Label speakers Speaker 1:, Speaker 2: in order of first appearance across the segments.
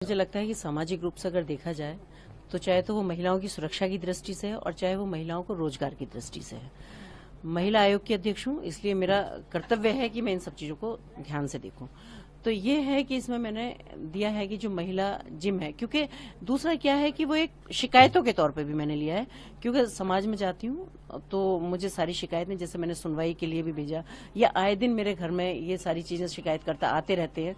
Speaker 1: मुझे लगता है कि सामाजिक रूप से अगर देखा जाए तो चाहे तो वो महिलाओं की सुरक्षा की दृष्टि से है और चाहे वो महिलाओं को रोजगार की दृष्टि से है। महिला आयोग की अध्यक्ष हूं, इसलिए मेरा कर्तव्य है कि मैं इन सब चीजों को ध्यान से देखूं। तो ये है कि इसमें मैंने दिया है कि जो महिला जिम है, क्योंकि दूसरा क्या है कि वो एक शिकायतों के तौर पे भी मैंने लिया है, क्योंकि समाज में जाती हूँ तो मुझे सारी शिकायतें, जैसे मैंने सुनवाई के लिए भी भेजा, या आए दिन मेरे घर में ये सारी चीजें शिकायत करता आते रहते हैं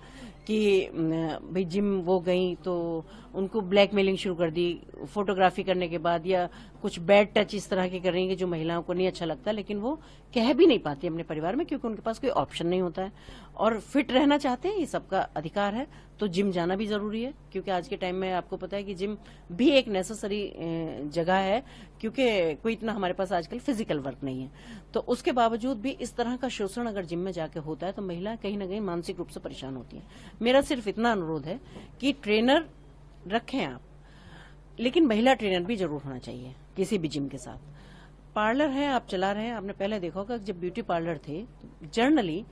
Speaker 1: कि भाई जिम वो गई तो उनको ब्लैकमेलिंग शुरू कर दी फोटोग्राफी करने के बाद, या कुछ बैड टच इस तरह के कर रही है कि जो महिलाओं को नहीं अच्छा लगता, लेकिन वो कह भी नहीं पाती अपने परिवार में क्योंकि उनके पास कोई ऑप्शन नहीं होता है। और फिट रहना चाहते हैं, ये सबका अधिकार है, तो जिम जाना भी जरूरी है, क्योंकि आज के टाइम में आपको पता है कि जिम भी एक नेसेसरी जगह है, क्योंकि कोई इतना हमारे पास आजकल फिजिकल वर्क नहीं है। तो उसके बावजूद भी इस तरह का शोषण अगर जिम में जाके होता है तो महिला कहीं ना कहीं मानसिक रूप से परेशान होती है। मेरा सिर्फ इतना अनुरोध है कि ट्रेनर रखें आप, लेकिन महिला ट्रेनर भी जरूर होना चाहिए किसी भी जिम के साथ। पार्लर है, आप चला रहे हैं, आपने पहले देखा होगा जब ब्यूटी पार्लर थे जनरली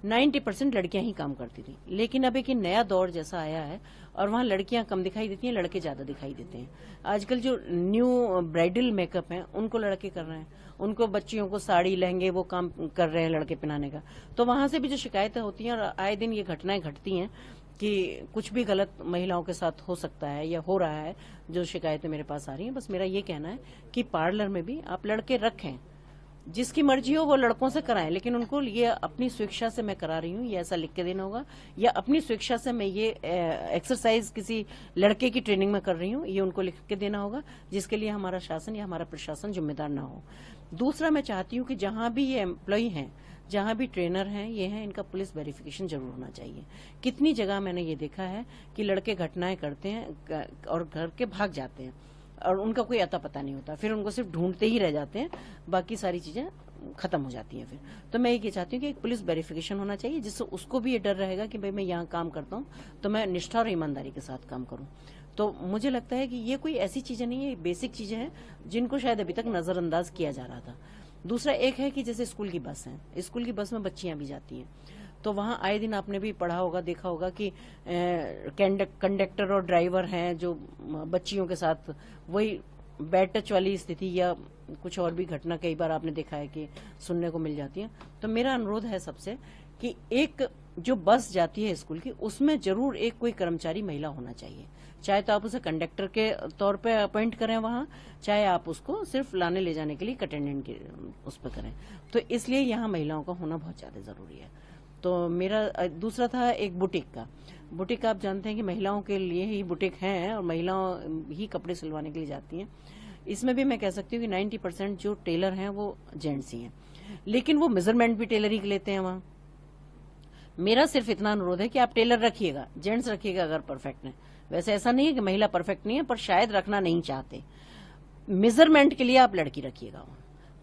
Speaker 1: 90% लड़कियां ही काम करती थी, लेकिन अब एक नया दौर जैसा आया है और वहां लड़कियां कम दिखाई देती हैं, लड़के ज्यादा दिखाई देते हैं। आजकल जो न्यू ब्राइडल मेकअप है उनको लड़के कर रहे हैं, उनको बच्चियों को साड़ी लहंगे वो काम कर रहे हैं लड़के पहनाने का। तो वहां से भी जो शिकायतें होती हैं और आए दिन ये घटनाएं घटती हैं कि कुछ भी गलत महिलाओं के साथ हो सकता है या हो रहा है, जो शिकायतें मेरे पास आ रही हैं। बस मेरा ये कहना है कि पार्लर में भी आप लड़के रखें, जिसकी मर्जी हो वो लड़कों से कराएं, लेकिन उनको ये अपनी स्वेच्छा से मैं करा रही हूँ ये ऐसा लिख के देना होगा, या अपनी स्वेच्छा से मैं ये एक्सरसाइज किसी लड़के की ट्रेनिंग में कर रही हूँ ये उनको लिख के देना होगा, जिसके लिए हमारा शासन या हमारा प्रशासन जिम्मेदार ना हो। दूसरा, मैं चाहती हूँ कि जहां भी ये एम्प्लॉय हैं, जहां भी ट्रेनर हैं, ये हैं, इनका पुलिस वेरिफिकेशन जरूर होना चाहिए। कितनी जगह मैंने ये देखा है कि लड़के घटनाएं करते हैं और घर के भाग जाते हैं और उनका कोई अता पता नहीं होता, फिर उनको सिर्फ ढूंढते ही रह जाते हैं, बाकी सारी चीजें खत्म हो जाती हैं फिर। तो मैं ये चाहती हूँ कि एक पुलिस वेरिफिकेशन होना चाहिए, जिससे उसको भी ये डर रहेगा कि भाई मैं यहाँ काम करता हूँ तो मैं निष्ठा और ईमानदारी के साथ काम करूँ। तो मुझे लगता है कि ये कोई ऐसी चीजें नहीं है, ये बेसिक चीजें हैं जिनको शायद अभी तक नजरअंदाज किया जा रहा था। दूसरा एक है कि जैसे स्कूल की बस है, स्कूल की बस में बच्चियां भी जाती हैं, तो वहां आए दिन आपने भी पढ़ा होगा, देखा होगा कि कंडक्टर और ड्राइवर हैं जो बच्चियों के साथ वही बैड टच वाली स्थिति या कुछ और भी घटना कई बार आपने देखा है कि सुनने को मिल जाती है। तो मेरा अनुरोध है सबसे कि एक जो बस जाती है स्कूल की, उसमें जरूर एक कोई कर्मचारी महिला होना चाहिए, चाहे तो आप उसे कंडक्टर के तौर पे अपॉइंट करें वहां, चाहे आप उसको सिर्फ लाने ले जाने के लिए अटेंडेंट के उस पर करें। तो इसलिए यहाँ महिलाओं का होना बहुत ज्यादा जरूरी है। तो मेरा दूसरा था एक बुटीक का। बुटीक आप जानते हैं कि महिलाओं के लिए ही बुटीक हैं और महिलाओं ही कपड़े सिलवाने के लिए जाती हैं। इसमें भी मैं कह सकती हूँ कि 90% जो टेलर हैं वो जेंट्स ही हैं, लेकिन वो मेजरमेंट भी टेलर ही लेते हैं वहां। मेरा सिर्फ इतना अनुरोध है कि आप टेलर रखिएगा, जेंट्स रखिएगा अगर परफेक्ट है। वैसे ऐसा नहीं है कि महिला परफेक्ट नहीं है, पर शायद रखना नहीं चाहते। मेजरमेंट के लिए आप लड़की रखिएगा,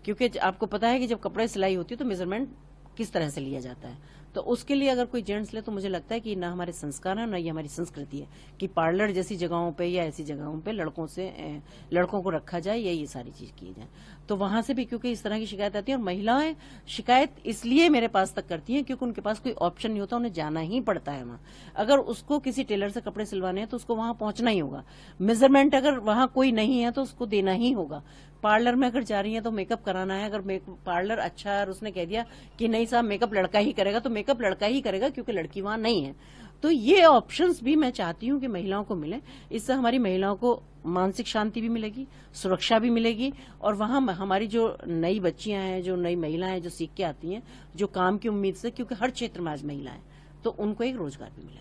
Speaker 1: क्योंकि आपको पता है कि जब कपड़े सिलाई होती है तो मेजरमेंट किस तरह से लिया जाता है। तो उसके लिए अगर कोई जेंट्स ले तो मुझे लगता है कि ना हमारे संस्कार है ना ये हमारी संस्कृति है कि पार्लर जैसी जगहों पे या ऐसी जगहों पे लड़कों को रखा जाए या ये सारी चीज की जाए। तो वहां से भी क्योंकि इस तरह की शिकायत आती है, और महिलाएं शिकायत इसलिए मेरे पास तक करती हैं क्योंकि उनके पास कोई ऑप्शन नहीं होता, उन्हें जाना ही पड़ता है वहां। अगर उसको किसी टेलर से कपड़े सिलवाने हैं तो उसको वहां पहुंचना ही होगा। मेजरमेंट अगर वहां कोई नहीं है तो उसको देना ही होगा। पार्लर में अगर जा रही है तो मेकअप कराना है, अगर पार्लर अच्छा है और उसने कह दिया कि नहीं साहब मेकअप लड़का ही करेगा, तो मेकअप लड़का ही करेगा क्योंकि लड़की वहां नहीं है। तो ये ऑप्शंस भी मैं चाहती हूँ कि महिलाओं को मिले, इससे हमारी महिलाओं को मानसिक शांति भी मिलेगी, सुरक्षा भी मिलेगी, और वहां हमारी जो नई बच्चियां हैं, जो नई महिलाएं जो सीख के आती हैं, जो काम की उम्मीद से, क्योंकि हर क्षेत्र में आज महिलाएं, तो उनको एक रोजगार भी मिलेगा।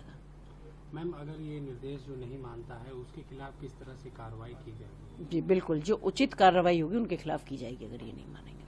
Speaker 2: मैम, अगर ये निर्देश जो नहीं मानता है उसके खिलाफ किस तरह से कार्रवाई की जाएगी?
Speaker 1: जी बिल्कुल, जो उचित कार्रवाई होगी उनके खिलाफ की जाएगी अगर ये नहीं मानेंगे।